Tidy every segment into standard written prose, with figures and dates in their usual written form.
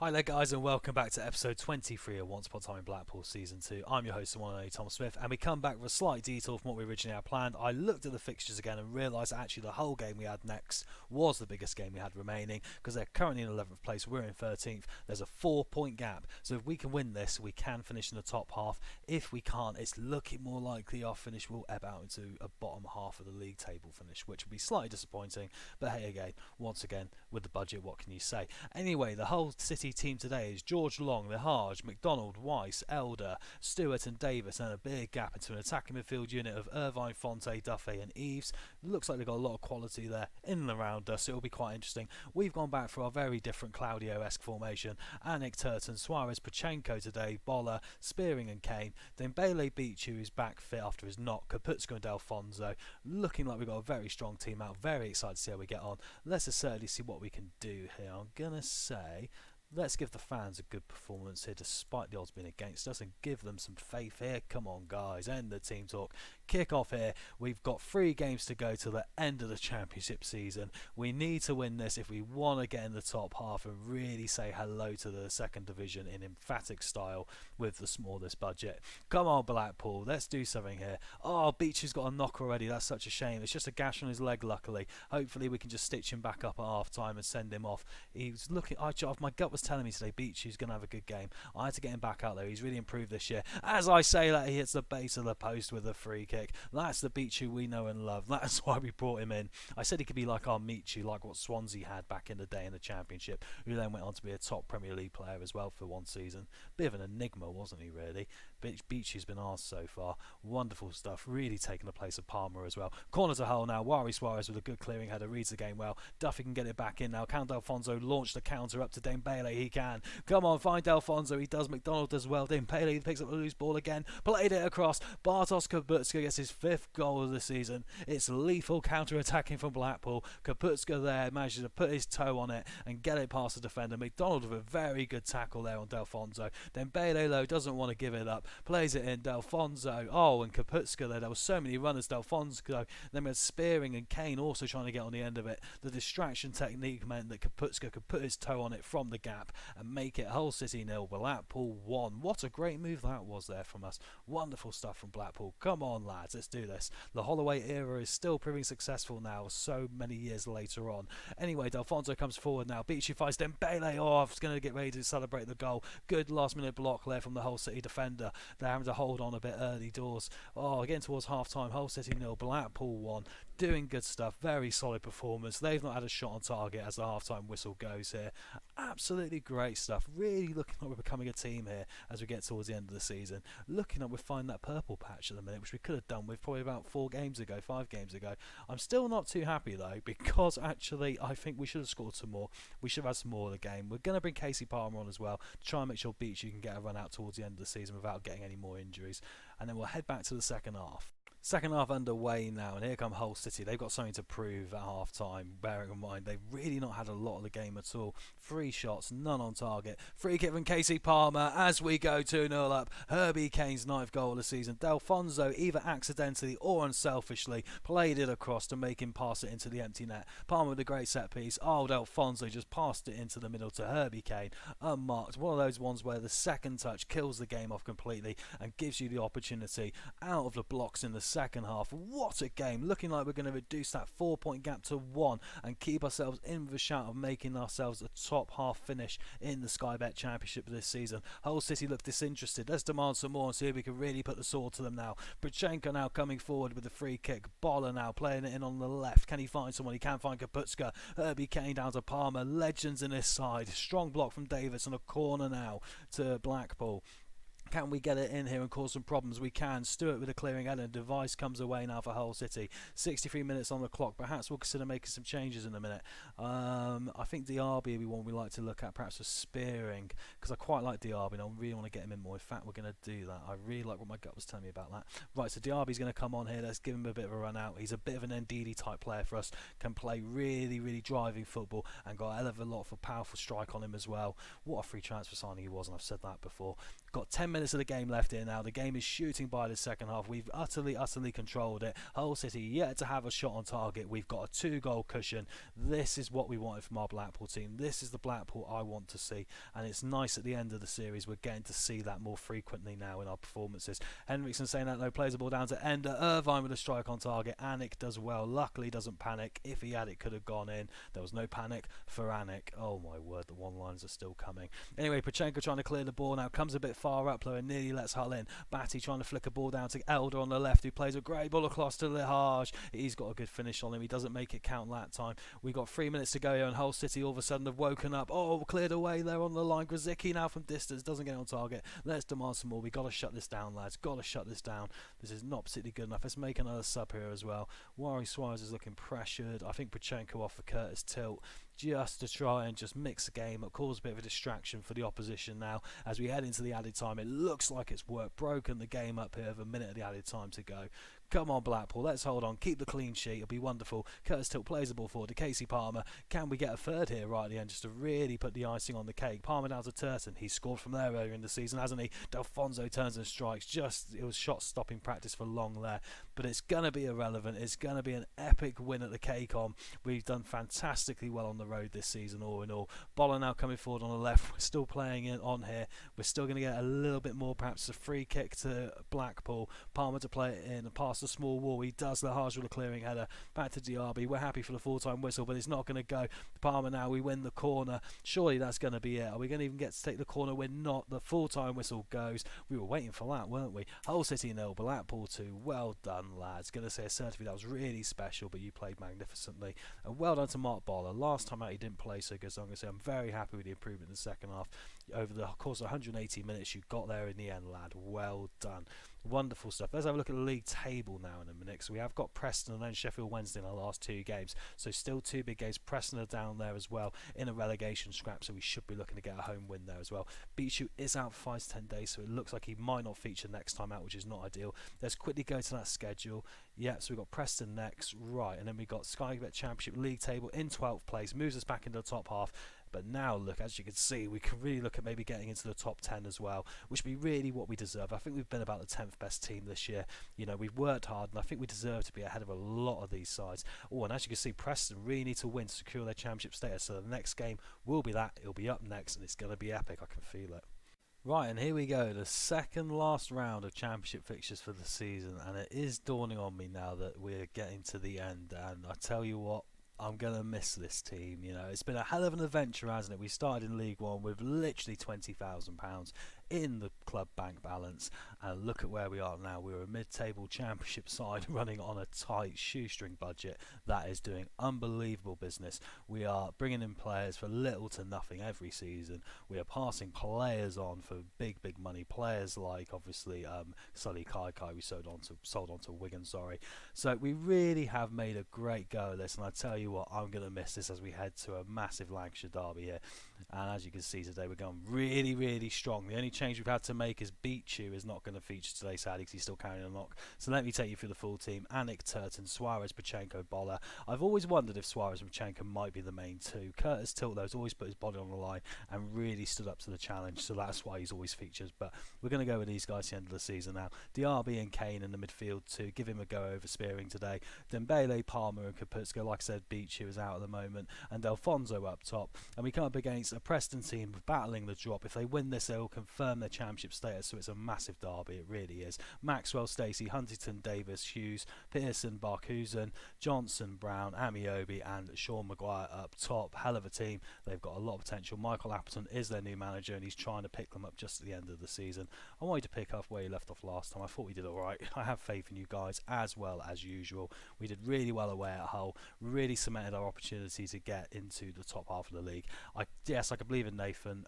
Hi there guys and welcome back to episode 23 of Once Upon a Time in Blackpool Season 2. I'm your host, the one and only Tom Smith, and we come back with a slight detour from what we originally had planned. I looked at the fixtures again and realised that actually the whole game we had next was the biggest game we had remaining, because they're currently in 11th place, we're in 13th, there's a 4 point gap, so if we can win this we can finish in the top half. If we can't, it's looking more likely our finish will ebb out into a bottom half of the league table finish, which would be slightly disappointing, but hey, again, once again, with the budget, what can you say? Anyway, the whole City team today is George Long, Lehage, McDonald, Weiss, Elder, Stewart and Davis, and a big gap into an attacking midfield unit of Irvine, Fonte, Duffy and Eves. Looks like they've got a lot of quality there in and around us, so it'll be quite interesting. We've gone back for our very different Claudio-esque formation. Anik, Turton, Suarez, Pachenko today, Boller, Spearing and Kane. Dembele Beach, who's back fit after his knock, Kaputska and Delfonso. Looking like we've got a very strong team out. Very excited to see how we get on. Let's just certainly see what we can do here. I'm going to say, let's give the fans a good performance here despite the odds being against us and give them some faith here. Come on guys, end the team talk. Kick off here. We've got 3 games to go to the end of the championship season. We need to win this if we want to get in the top half and really say hello to the second division in emphatic style with the smallest budget. Come on Blackpool, let's do something here. Oh, Beach has got a knock already. That's such a shame. It's just a gash on his leg luckily. Hopefully we can just stitch him back up at half time and send him off. He was looking, my gut was telling me today Beach is going to have a good game. I had to get him back out there. He's really improved this year. As I say that, he hits the base of the post with a free kick. That's the Beach who we know and love. That's why we brought him in. I said he could be like our Michu, like what Swansea had back in the day in the Championship, who then went on to be a top Premier League player as well for one season. Bit of an enigma, wasn't he, really? Beachy's been ours so far. Wonderful stuff. Really taking the place of Palmer as well. Corner to hole now. Wari Suarez with a good clearing header. Reads the game well. Duffy can get it back in now. Can Delfonso launch the counter up to Dembele? He can. Come on, find Delfonso. He does. McDonald as well. Dembele picks up the loose ball again. Played it across. Bartosz Kaputska gets his 5th goal of the season. It's lethal counter-attacking from Blackpool. Kaputska there manages to put his toe on it and get it past the defender. McDonald with a very good tackle there on Delfonso. Dembele though doesn't want to give it up. Plays it in. Delfonso. Oh, and Kaputska there. There were so many runners. Delfonso. Then we had Spearing and Kane also trying to get on the end of it. The distraction technique meant that Kaputska could put his toe on it from the gap and make it Hull City 0, Blackpool 1. What a great move that was there from us. Wonderful stuff from Blackpool. Come on lads, let's do this. The Holloway era is still proving successful now, so many years later on. Anyway, Delfonso comes forward now. Beachy fights Dembele. Oh, I was going to get ready to celebrate the goal. Good last minute block there from the Hull City defender. They're having to hold on a bit early doors. Oh, again towards half time. Hull City 0, Blackpool 1. Doing good stuff. Very solid performance. They've not had a shot on target as the half time whistle goes here. Absolutely great stuff. Really looking like we're becoming a team here as we get towards the end of the season. Looking like we're finding that purple patch at the minute, which we could have done with probably about 5 games ago. I'm still not too happy though, because actually I think we should have scored some more. We should have had some more of the game. We're going to bring Casey Palmer on as well to try and make sure Beach can get a run out towards the end of the season without getting any more injuries. And then we'll head back to the second half. Second half underway now, and here come Hull City. They've got something to prove at half time, bearing in mind they've really not had a lot of the game at all. 3 shots, none on target. Free kick from Casey Palmer as we go 2-0 up. Herbie Kane's 9th goal of the season. Delfonso, either accidentally or unselfishly, played it across to make him pass it into the empty net. Palmer with a great set piece. Oh, Delfonso just passed it into the middle to Herbie Kane, unmarked. One of those ones where the second touch kills the game off completely and gives you the opportunity out of the blocks in the second half. What a game. Looking like we're going to reduce that 4-point gap to 1 and keep ourselves in the shout of making ourselves a top half finish in the Sky Bet Championship this season. Hull City look disinterested. Let's demand some more and see if we can really put the sword to them now. Pachenko now coming forward with the free kick. Boller now playing it in on the left. Can he find someone? He can find Kaputska. Herbie Kane down to Palmer. Legends in this side. Strong block from Davis and a corner now to Blackpool. Can we get it in here and cause some problems? We can. Stewart with a clearing header. Device comes away now for Hull City. 63 minutes on the clock. Perhaps we'll consider making some changes in a minute. I think Diaby will be one we like to look at, perhaps for Spearing, because I quite like Diaby and I really want to get him in more. In fact, we're going to do that. I really like what my gut was telling me about that. Right, so Diaby's going to come on here. Let's give him a bit of a run out. He's a bit of an Ndidi type player for us. Can play really, really driving football and got a hell of a lot of a powerful strike on him as well. What a free transfer signing he was, and I've said that before. Got 10 minutes minutes of the game left here now. The game is shooting by the second half. We've utterly controlled it. Hull City yet to have a shot on target. We've got a 2-goal cushion. This is what we wanted from our Blackpool team. This is the Blackpool I want to see, and it's nice at the end of the series we're getting to see that more frequently now in our performances. Henriksen saying that though, plays the ball down to Ender. Irvine with a strike on target. Anik does well. Luckily doesn't panic. If he had, it could have gone in. There was no panic for Anik. Oh my word, the one-liners are still coming. Anyway, Pachenko trying to clear the ball now. Comes a bit far up though and nearly lets Hull in. Batty trying to flick a ball down to Elder on the left, who plays a great ball across to Lihaj. He's got a good finish on him. He doesn't make it count that time. We got 3 minutes to go here, and Hull City all of a sudden have woken up. Oh, cleared away there on the line. Grzycki now from distance doesn't get on target. Let's demand some more. We got to shut this down, lads. Got to shut this down. This is not particularly good enough. Let's make another sub here as well. Wari Suarez is looking pressured. I think Pachenko off for Curtis Tilt, just to try and just mix the game up, cause a bit of a distraction for the opposition now as we head into the added time. It looks like it's worked, broken the game up here with a minute of the added time to go. Come on, Blackpool, let's hold on, keep the clean sheet, it'll be wonderful. Curtis Tilt plays the ball forward to Casey Palmer. Can we get a third here right at the end just to really put the icing on the cake? Palmer down to Turton. He's scored from there earlier in the season, hasn't he? Delfonso turns and strikes. It was shot stopping practice for long there, but it's going to be irrelevant. It's going to be an epic win at the Cake On. We've done fantastically well on the road this season, all in all. Boller now coming forward on the left. We're still playing it on here. We're still going to get a little bit more, perhaps a free kick to Blackpool. Palmer to play it in and pass the small wall. He does the harsh with a clearing header. Back to Diaby. We're happy for the full-time whistle, but it's not going to go. Palmer now, we win the corner. Surely that's going to be it. Are we going to even get to take the corner? We're not. The full-time whistle goes. We were waiting for that, weren't we? Hull City 0, Blackpool 2. Well done, lads. Going to say assertively, that was really special, but you played magnificently. And well done to Mark Boller. Last time out, he didn't play so good, so I'm going to say I'm very happy with the improvement in the second half. Over the course of 180 minutes, you got there in the end, lad. Well done. Wonderful stuff. Let's have a look at the league table now in a minute. So we have got Preston and then Sheffield Wednesday in our last 2 games. So still 2 big games. Preston are down there as well in a relegation scrap, so we should be looking to get a home win there as well. Beachu is out for 5 to 10 days, so it looks like he might not feature next time out, which is not ideal. Let's quickly go to that schedule. Yeah, so we've got Preston next, right, and then we've got Sky Bet Championship League table in 12th place, moves us back into the top half. But now, look, as you can see, we can really look at maybe getting into the top 10 as well, which would be really what we deserve. I think we've been about the 10th best team this year. You know, we've worked hard, and I think we deserve to be ahead of a lot of these sides. Oh, and as you can see, Preston really need to win to secure their championship status. So the next game will be that. It'll be up next, and it's going to be epic. I can feel it. Right, and here we go, the second last round of championship fixtures for the season, and it is dawning on me now that we're getting to the end, and I tell you what, I'm going to miss this team. You know, it's been a hell of an adventure, hasn't it? We started in League One with literally £20,000 in the club bank balance, and look at where we are now. We're a mid-table championship side running on a tight shoestring budget that is doing unbelievable business. We are bringing in players for little to nothing every season. We are passing players on for big money, players like obviously Sully Kaikai we sold on to Wigan, sorry. So we really have made a great go of this, and I tell you what, I'm going to miss this as we head to a massive Lancashire derby here. And as you can see today, we're going really strong. The only change we've had to make is Beachu is not going to feature today, sadly, because he's still carrying a knock. So let me take you through the full team. Anik, Turton, Suarez, Pachenko, Boller. I've always wondered if Suarez and Pachenko might be the main two. Curtis Tilt, though, has always put his body on the line and really stood up to the challenge, so that's why he's always featured. But we're going to go with these guys at the end of the season now. Diaby and Kane in the midfield to give him a go over Spearing today. Dembele, Palmer and Kaputska. Like I said, Beachu is out at the moment, and Delfonso up top. And we come up against a Preston team battling the drop. If they win this, they will confirm their championship status, so it's a massive derby. It really is. Maxwell, Stacey, Huntington, Davis, Hughes, Pearson, Barkhusen, Johnson, Brown, Amiobi and Sean Maguire up top. Hell of a team. They've got a lot of potential. Michael Appleton is their new manager, and he's trying to pick them up just at the end of the season. I want you to pick up where you left off last time. I thought we did alright. I have faith in you guys as well as usual. We did really well away at Hull, really cemented our opportunity to get into the top half of the league. Yes, I can believe in Nathan.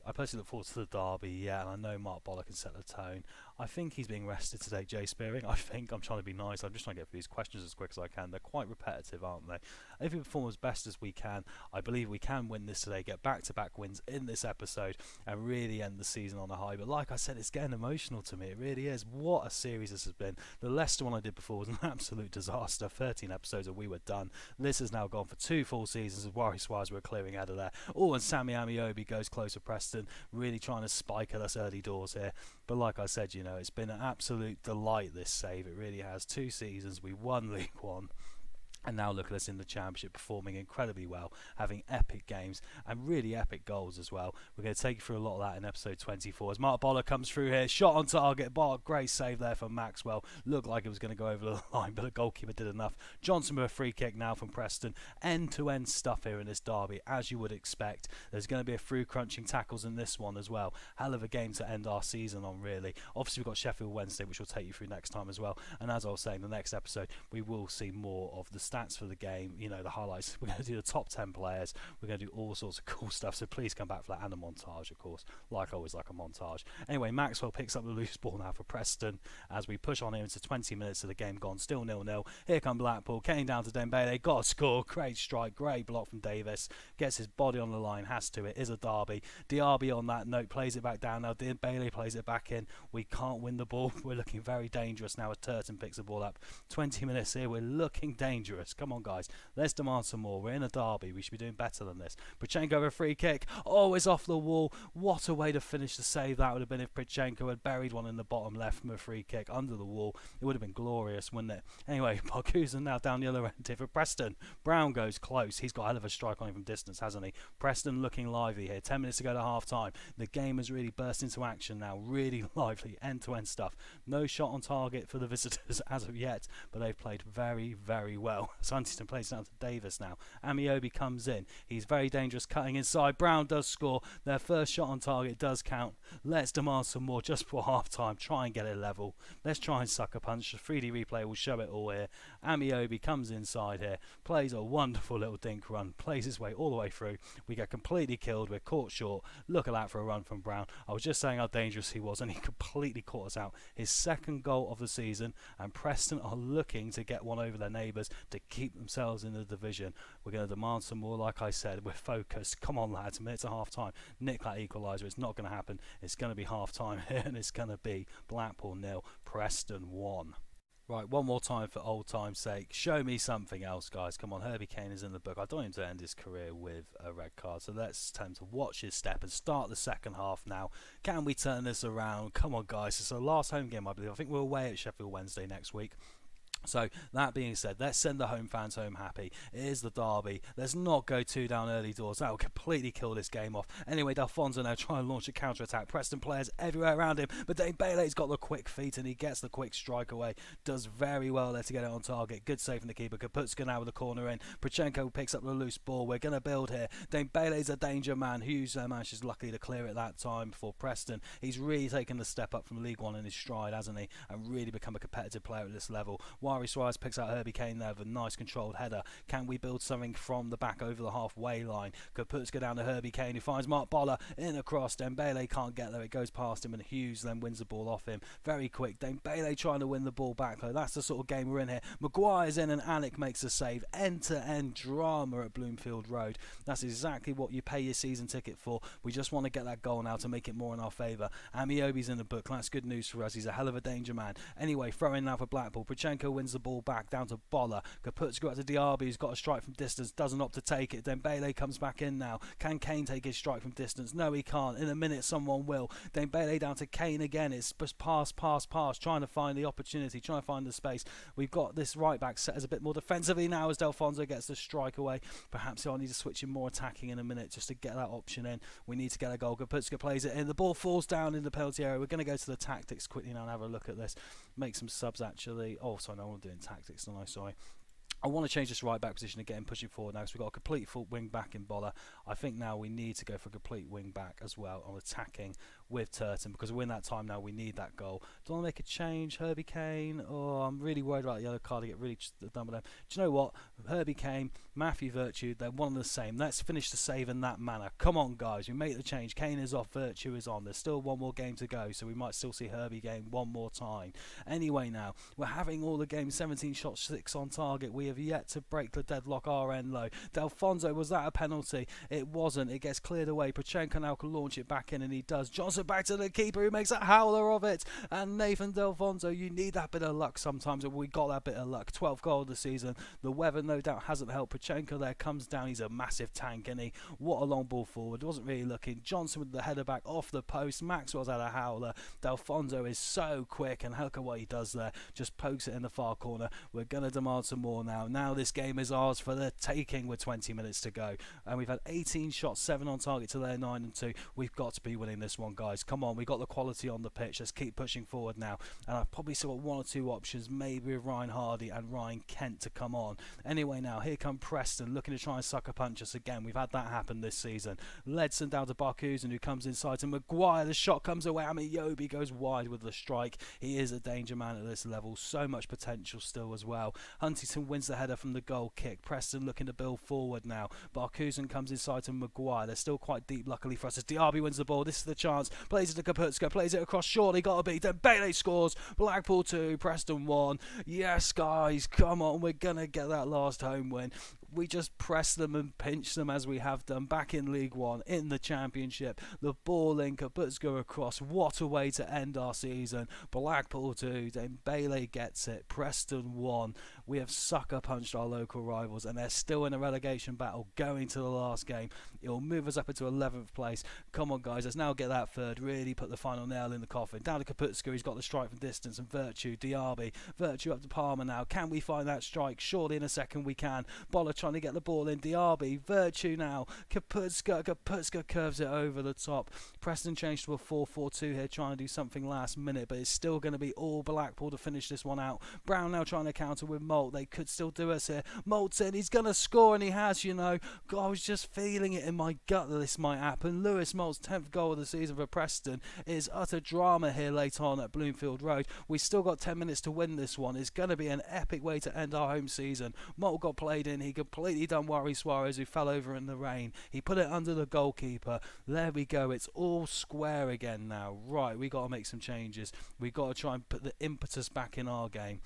I personally look forward to the derby, yeah, and I know Mark Boller can set the tone. I think he's being rested today, Jay Spearing. I'm trying to be nice. I'm just trying to get through these questions as quick as I can. They're quite repetitive, aren't they? if we perform as best as we can, I believe we can win this today, get back-to-back wins in this episode, and really end the season on a high. But like I said, it's getting emotional to me. It really is. What a series this has been. The Leicester one I did before was an absolute disaster. 13 episodes and we were done. This has now gone for 2 full seasons of Warriors Wise. We're clearing out of there. Oh, and Sammy Amiobi goes close to Preston, really trying to spike at us early doors here. But like I said, it's been an absolute delight, this save. It really has. 2 seasons. We won League One. And now look at us in the Championship, performing incredibly well, having epic games and really epic goals as well. We're going to take you through a lot of that in episode 24. As Mark Boller comes through here, shot on target. Great save there from Maxwell. Looked like it was going to go over the line, but the goalkeeper did enough. Johnson with a free kick now from Preston. End-to-end stuff here in this derby, as you would expect. There's going to be a few crunching tackles in this one as well. Hell of a game to end our season on, really. Obviously, we've got Sheffield Wednesday, which we'll take you through next time as well. And as I was saying, the next episode, we will see more of the stats for the game, the highlights. We're going to do the top 10 players. We're going to do all sorts of cool stuff, so please come back for that, and a montage, of course. Like I always like a montage. Anyway, Maxwell picks up the loose ball now for Preston as we push on here into 20 minutes of the game gone, still 0-0. Here come Blackpool, Kane down to Dembele, got a score, great strike, great block from Davis, gets his body on the line, has to, it is a derby. Diaby on that note plays it back down now, Dembele plays it back in. We can't win the ball, we're looking very dangerous now as Turton picks the ball up. 20 minutes here, we're looking dangerous. Come on guys, let's demand some more. We're in a derby, we should be doing better than this. Pritchenko with a free kick, it's off the wall. What a way to finish the save that would have been if Pritchenko had buried one in the bottom left from a free kick under the wall. It would have been glorious, wouldn't it? Anyway, Barkusen now down the other end here for Preston. Brown goes close, he's got a hell of a strike on him from distance, hasn't he? Preston looking lively here, 10 minutes to go to half time. The game has really burst into action now, really lively, end-to-end stuff. No shot on target for the visitors as of yet, but they've played very, very well. Huntington plays down to Davis now. Amiobi comes in. He's very dangerous, cutting inside. Brown does score. Their first shot on target does count. Let's demand some more just before half time. Try and get it level. Let's try and sucker punch. The 3D replay will show it all here. Amiobi comes inside here. Plays a wonderful little dink run. Plays his way all the way through. We get completely killed. We're caught short. Look at that for a run from Brown. I was just saying how dangerous he was, and he completely caught us out. His second goal of the season, and Preston are looking to get one over their neighbours to keep themselves in the division. We're going to demand some more. Like I said, we're focused. Come on lads, a minute to half time. Nick that equaliser. It's not going to happen. It's going to be half time here, and it's going to be Blackpool 0, Preston 1. Right, one more time for old time's sake. Show me something else, guys. Come on, Herbie Kane is in the book. I don't want him to end his career with a red card, so let's tell him to watch his step and start the second half now. Can we turn this around? Come on, guys. It's our last home game, I believe. I think we're away at Sheffield Wednesday next week. So that being said, let's send the home fans home happy. It is the derby. Let's not go 2 down early doors. That will completely kill this game off. Anyway, D'Alfonso now trying to launch a counter-attack. Preston players everywhere around him, but Dembele's got the quick feet and he gets the quick strike away. Does very well there to get it on target. Good save from the keeper. Kaputska now with the corner in. Pritchenko picks up the loose ball. We're going to build here. Dembele's a danger man. Hughes manages luckily to clear it that time for Preston. He's really taken the step up from League One in his stride, hasn't he? And really become a competitive player at this level. Wari Suarez picks out Herbie Kane there with a nice controlled header. Can we build something from the back over the halfway line? Kaputska down to Herbie Kane, who finds Mark Boller in across. Dembele can't get there. It goes past him and Hughes then wins the ball off him. Very quick. Dembele trying to win the ball back though. That's the sort of game we're in here. Maguire's in and Alec makes a save. End-to-end drama at Bloomfield Road. That's exactly what you pay your season ticket for. We just want to get that goal now to make it more in our favour. Amiobi's in the book. That's good news for us. He's a hell of a danger man. Anyway, throw in now for Blackpool. Pritchenko wins the ball back down to Boller. Kaputska out to Diaby, who's got a strike from distance, doesn't opt to take it. Dembele comes back in now. Can Kane take his strike from distance? No, he can't. In a minute, someone will. Dembele down to Kane again. It's just pass, trying to find the opportunity, trying to find the space. We've got this right back set as a bit more defensively now as D'Alfonso gets the strike away. Perhaps I need to switch in more attacking in a minute just to get that option in. We need to get a goal. Kaputska plays it in. The ball falls down in the penalty area. We're going to go to the tactics quickly now and have a look at this. Make some subs actually. Oh, sorry, no, I'm doing tactics. No, sorry. I want to change this right back position again, pushing forward now because we've got a complete full wing back in Boller. I think now we need to go for a complete wing back as well on attacking. with Turton, because we're in that time now, we need that goal. Do I want to make a change? Herbie Kane? Oh, I'm really worried about the yellow card to get really done with them. Do you know what? Herbie Kane, Matthew Virtue, they're one and the same. Let's finish the save in that manner. Come on, guys, we make the change. Kane is off, Virtue is on. There's still one more game to go, so we might still see Herbie Kane one more time. Anyway, now, we're having all the games, 17 shots, 6 on target. We have yet to break the deadlock, our end low. Delfonso, was that a penalty? It wasn't. It gets cleared away. Prochenko now can launch it back in, and he does. Johnson back to the keeper, who makes a howler of it. And Nathan Delfonso, you need that bit of luck sometimes, and we got that bit of luck. 12th goal of the season. The weather, no doubt, hasn't helped. Prochenko there comes down. He's a massive tank, and what a long ball forward. Wasn't really looking. Johnson with the header back off the post. Maxwell's had a howler. Delfonso is so quick, and look at what he does there. Just pokes it in the far corner. We're going to demand some more now. Now this game is ours for the taking with 20 minutes to go. And we've had 18 shots, 7 on target to their 9 and 2. We've got to be winning this one, guys. Come on, we've got the quality on the pitch. Let's keep pushing forward now. And I've probably still got 1 or 2 options, maybe with Ryan Hardy and Ryan Kent to come on. Anyway, now here come Preston looking to try and sucker punch us again. We've had that happen this season. Ledson down to Barkhusen, who comes inside to Maguire. The shot comes away. Yobi goes wide with the strike. He is a danger man at this level. So much potential still as well. Huntington wins the header from the goal kick. Preston looking to build forward now. Barkhusen comes inside to Maguire. They're still quite deep, luckily for us, as Diaby wins the ball. This is the chance. Plays it to Kaputska. Plays it across. Surely got to be. Then Bailey scores. Blackpool 2, Preston 1. Yes, guys, come on. We're going to get that last home win. We just press them and pinch them as we have done back in League One, in the Championship. The ball in, Kaputska across. What a way to end our season. Blackpool 2, then Bailey gets it. Preston 1. We have sucker punched our local rivals, and they're still in a relegation battle going to the last game. It'll move us up into 11th place. Come on, guys, let's now get that third. Really put the final nail in the coffin. Down to Kaputska, he's got the strike from distance, and Virtue, Diaby. Virtue up to Palmer now. Can we find that strike? Surely in a second we can. Boller trying to get the ball in. Diaby, Virtue now. Kaputska curves it over the top. Preston changed to a 4-4-2 here, trying to do something last minute, but it's still going to be all Blackpool to finish this one out. Brown now trying to counter with Molt. They could still do us here. Molt's in. He's going to score, and he has, you know. God, I was just feeling it in my gut that this might happen. Lewis Molt's 10th goal of the season for Preston. It is utter drama here late on at Bloomfield Road. We've still got 10 minutes to win this one. It's going to be an epic way to end our home season. Molt got played in. He completely done worry Suarez, who fell over in the rain. He put it under the goalkeeper. There we go. It's all square again now. Right, we got to make some changes. We got to try and put the impetus back in our game.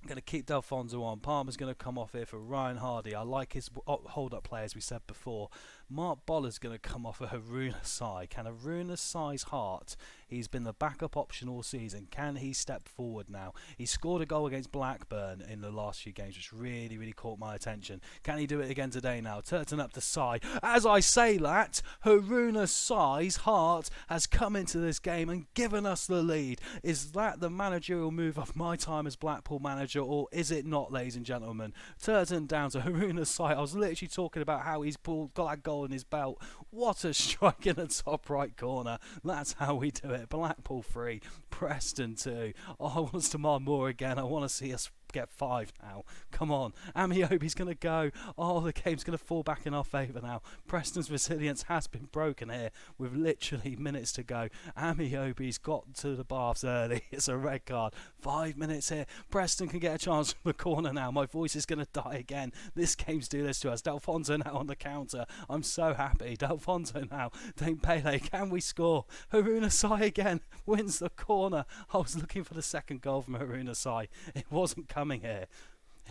I'm going to keep Delfonso on. Palmer's going to come off here for Ryan Hardy. I like his hold-up play, as we said before. Mark Boller's going to come off for Haruna Sai. Can Haruna Sai's heart? He's been the backup option all season. Can he step forward now? He scored a goal against Blackburn in the last few games, which really caught my attention. Can he do it again today now? Turton up to Sai. As I say that, Haruna Sai's heart has come into this game and given us the lead. Is that the managerial move of my time as Blackpool manager, or is it not, ladies and gentlemen? Turton down to Haruna Sai. I was literally talking about how he's got that goal in his belt. What a strike in the top right corner. That's how we do it. Blackpool 3, Preston 2. Oh, I want us to demand more again. I want to see us get 5 now. Come on. Amiobi's going to go. Oh, the game's going to fall back in our favour now. Preston's resilience has been broken here with literally minutes to go. Amiobi's got to the baths early. It's a red card. 5 minutes here. Preston can get a chance from the corner now. My voice is going to die again. This game's do this to us. Delfonso now on the counter. I'm so happy. Delfonso now. Dane Pele. Can we score? Haruna Sai again wins the corner. I was looking for the second goal from Haruna Sai. It wasn't coming here.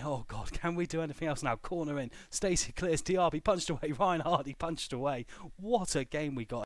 Oh God, can we do anything else now? Corner in. Stacey clears. Diaby punched away. Ryan Hardy punched away. What a game we got.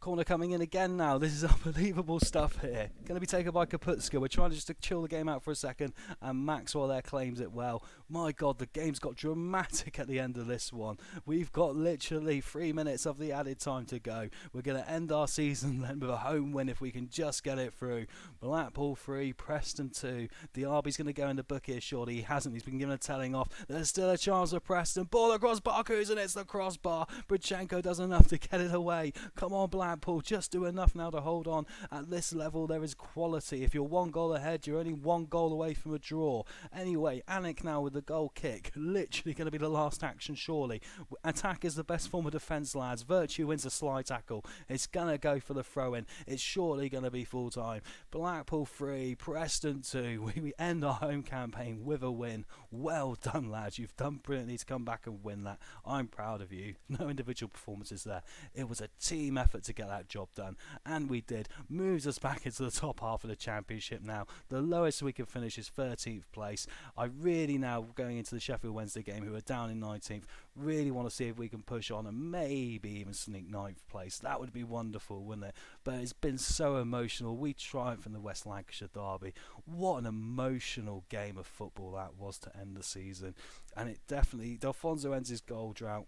Corner coming in again now. This is unbelievable stuff here. Going to be taken by Kaputska. We're trying just to chill the game out for a second, and Maxwell there claims it well. My God, the game's got dramatic at the end of this one. We've got literally 3 minutes of the added time to go. We're going to end our season then with a home win if we can just get it through. Blackpool 3, Preston 2. Diaby's going to go in the book here, surely. He hasn't. He's been given a telling off. There's still a chance for Preston. Ball across Barkhusen, and it's the crossbar. Brichenko does enough to get it away. Come on, Blackpool. Blackpool just do enough now to hold on. At this level, there is quality. If you're 1 goal ahead, you're only 1 goal away from a draw. Anyway, Anik now with the goal kick. Literally going to be the last action, surely. Attack is the best form of defence, lads. Virtue wins a slide tackle. It's going to go for the throw-in. It's surely going to be full-time. Blackpool 3, Preston 2. We end our home campaign with a win. Well done, lads. You've done brilliantly to come back and win that. I'm proud of you. No individual performances there. It was a team effort to get that job done, and we did. Moves us back into the top half of the championship now. The lowest we can finish is 13th place. I really now, going into the Sheffield Wednesday game, who are down in 19th, really want to see if we can push on and maybe even sneak 9th place. That would be wonderful, wouldn't it? But it's been so emotional. We triumphed in the West Lancashire derby. What an emotional game of football that was to end the season. And it definitely, Delfonso ends his goal drought.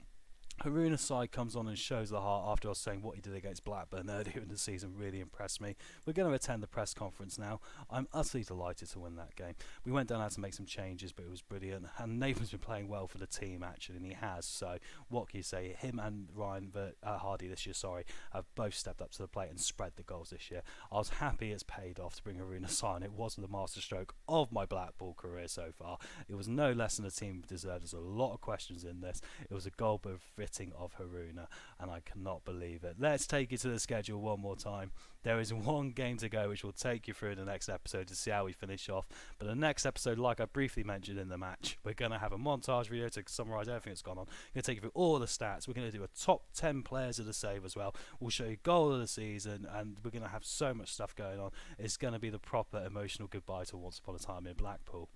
Haruna side comes on and shows the heart after I was saying what he did against Blackburn earlier in the season really impressed me. We're going to attend the press conference now. I'm utterly delighted to win that game. We went down, had to make some changes, but it was brilliant. And Nathan's been playing well for the team actually, and he has. So what can you say? Him and Ryan Hardy this year, have both stepped up to the plate and spread the goals this year. I was happy it's paid off to bring Haruna side. It wasn't the masterstroke of my Blackpool career so far. It was no less than the team deserved. There's a lot of questions in this. It was a goal befitting of Haruna, and I cannot believe it. Let's take you to the schedule one more time. There is one game to go, which we'll take you through in the next episode to see how we finish off. But the next episode, like I briefly mentioned in the match, we're going to have a montage video to summarise everything that's gone on. We're going to take you through all the stats. We're going to do a top 10 players of the save as well. We'll show you goal of the season, and we're going to have so much stuff going on. It's going to be the proper emotional goodbye to Once Upon a Time in Blackpool.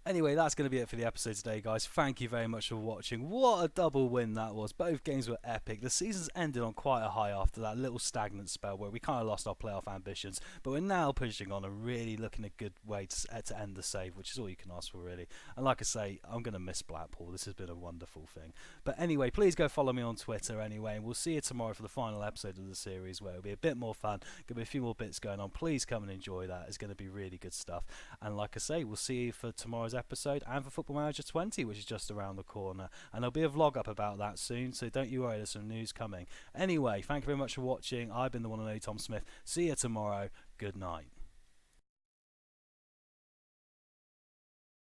Anyway, that's going to be it for the episode today, guys. Thank you very much for watching. What a double win that was. Both games were epic. The season's ended on quite a high after that little stagnant spell where we kind of lost our playoff ambitions, but we're now pushing on and really looking a good way to end the save, which is all you can ask for, really. And like I say, I'm going to miss Blackpool. This has been a wonderful thing. But anyway, please go follow me on Twitter anyway, and we'll see you tomorrow for the final episode of the series where it'll be a bit more fun. There'll be a few more bits going on. Please come and enjoy that. It's going to be really good stuff. And like I say, we'll see you for tomorrow's episode and for Football Manager 20, which is just around the corner, and there'll be a vlog up about that soon, so don't you worry, there's some news coming. Anyway, thank you very much for watching. I've been the one and only Tom Smith. See you tomorrow. Good night.